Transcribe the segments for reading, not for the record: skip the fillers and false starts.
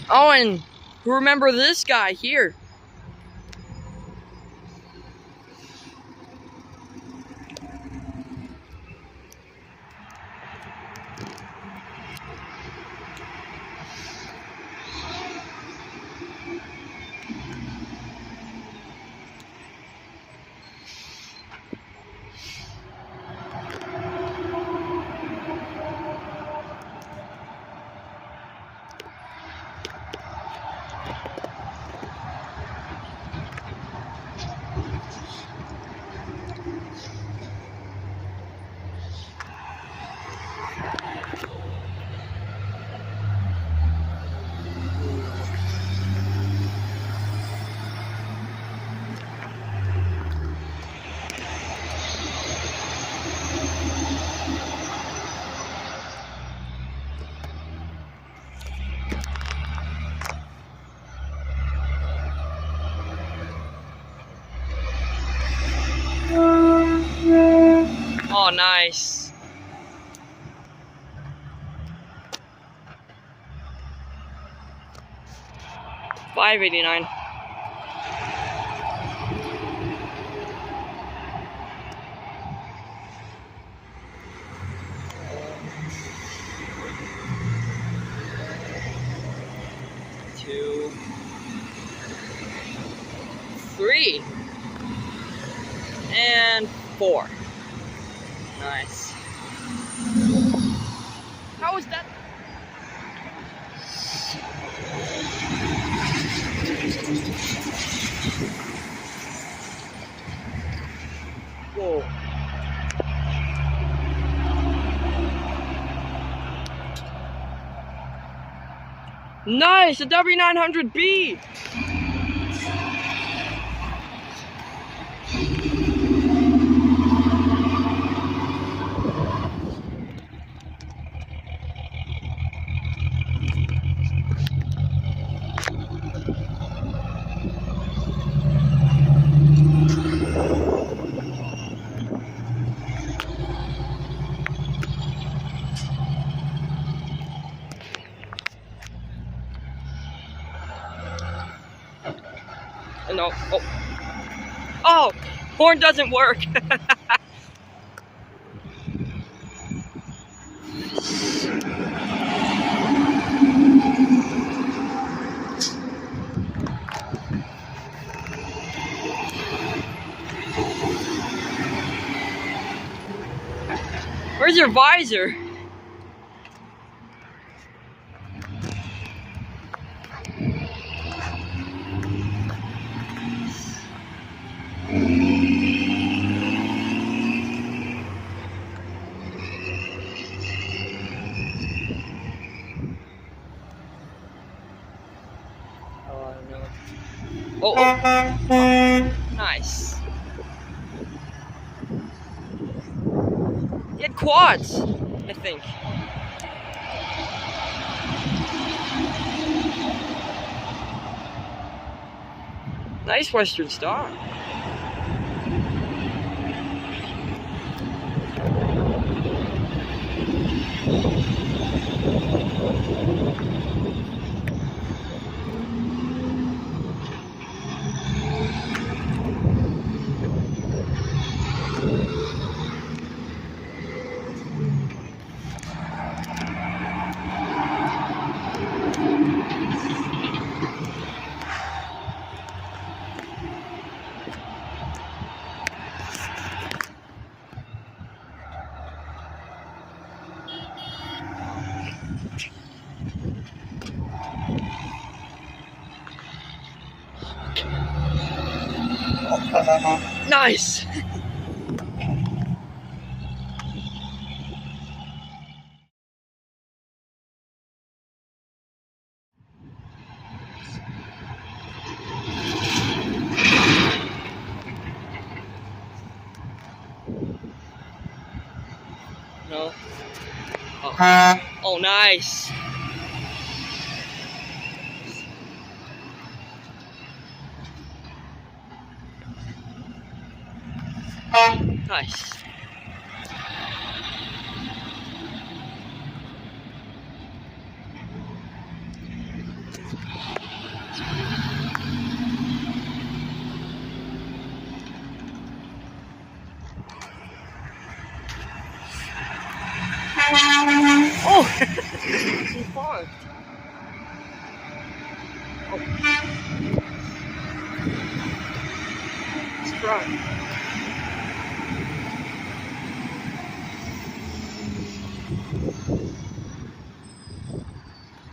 Oh, and remember this guy here. Oh, nice. $5.89. Two, three, and four. Nice. How was that? Whoa. Nice, a W900B. No. Oh. Oh, horn doesn't work. Where's your visor? Oh, no. Oh, oh. Nice. He had quads, I think. Nice Western Star. Nice. No. Oh, oh nice. Nice. Oh! He parked. Oh. It's front.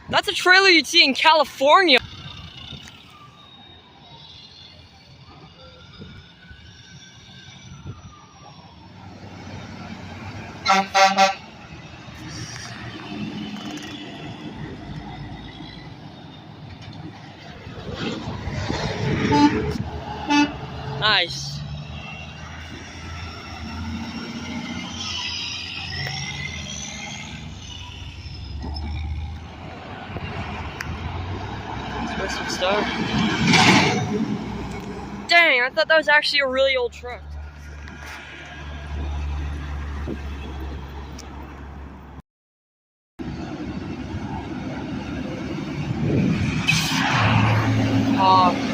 That's a trailer you'd see in California. Nice. Let's some stuff. Dang, I thought that was actually a really old truck. Oh!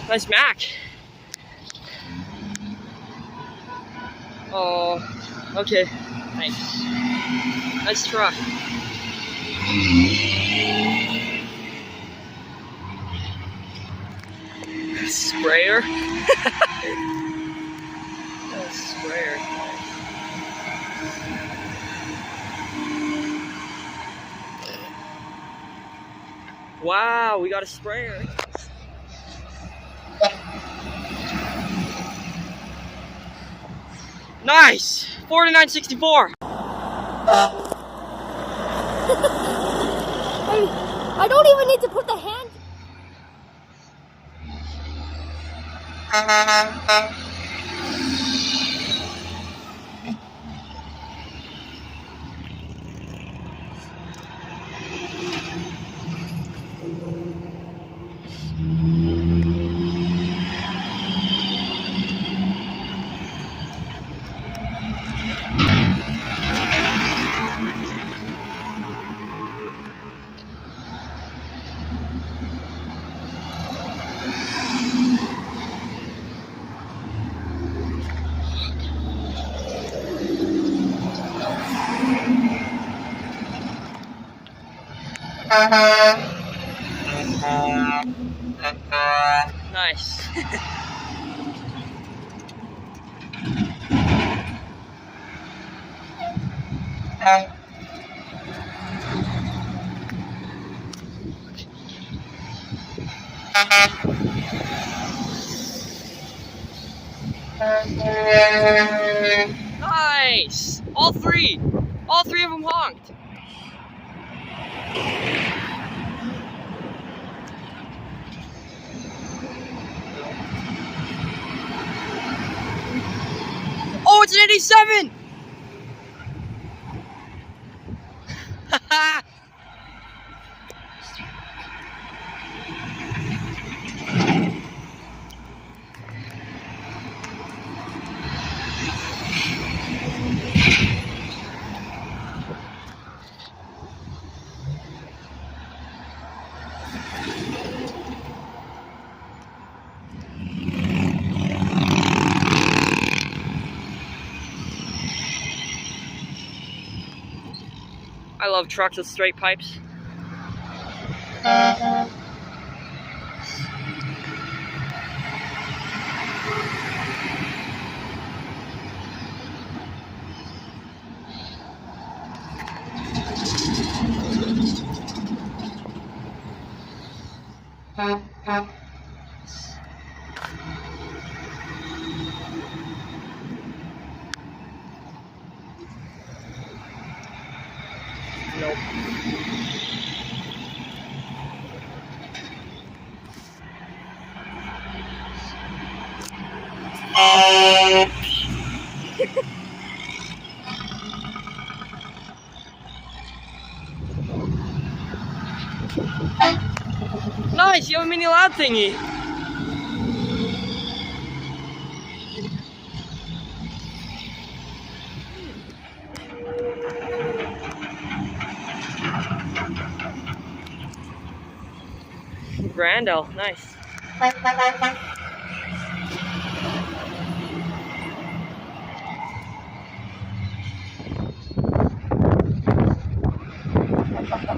Nice Mac. Oh, okay. Thanks. Nice truck. Sprayer. Sprayer. Wow, we got a sprayer. Nice! 4964. I don't even need to put the hand. Nice. Nice! All three of them honked. Oh, it's an 87! I love trucks with straight pipes. Nope. Nice, you have a mini lab thingy. Grandel, nice.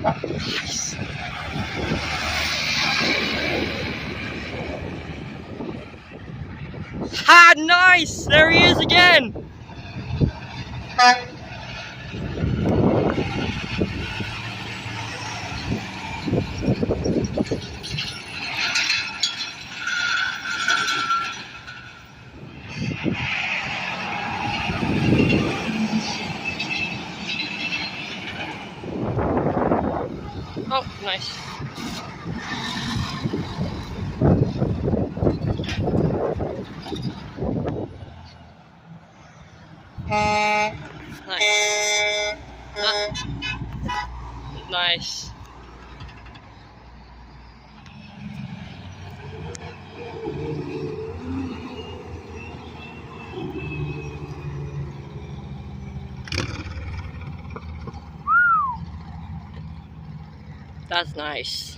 Nice. Ah, nice! There he is again! Oh, nice. Nice. Nice. That's nice.